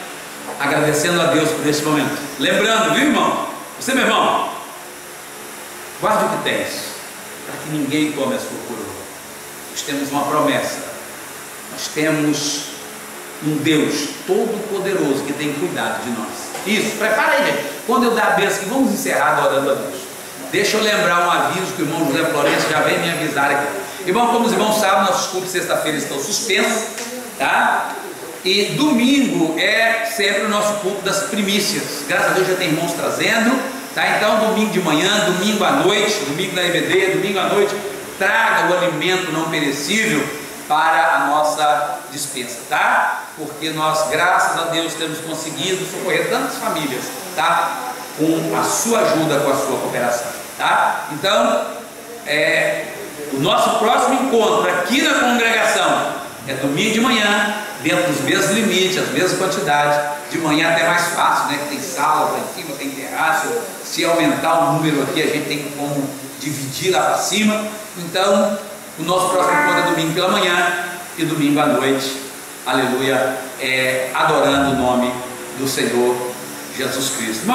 Speaker 1: agradecendo a Deus por este momento. Lembrando, viu, irmão? Você, meu irmão, guarde o que tens, para que ninguém tome a sua coroa. Nós temos uma promessa, nós temos um Deus todo-poderoso que tem cuidado de nós. Isso, prepara aí, gente. Quando eu dar a bênção aqui, vamos encerrar adorando a Deus. Deixa eu lembrar um aviso que o irmão José Florencio já veio me avisar aqui. Irmão, como os irmãos sabem, nossos cultos de sexta-feira estão suspensos, tá? E domingo é sempre o nosso culto das primícias. Graças a Deus já tem irmãos trazendo, tá? Então domingo de manhã, domingo à noite, domingo na EBD, domingo à noite, traga o alimento não perecível para a nossa dispensa, tá? Porque nós, graças a Deus, temos conseguido socorrer tantas famílias, tá? Com a sua ajuda, com a sua cooperação, tá? Então, o nosso próximo encontro aqui na congregação é domingo de manhã, dentro dos mesmos limites, as mesmas quantidades. De manhã até mais fácil, né? Que tem sala lá em cima, tem terraço. Se aumentar o número aqui, a gente tem como dividir lá para cima. Então, o nosso próximo encontro é domingo pela manhã e domingo à noite, aleluia, adorando o nome do Senhor Jesus Cristo.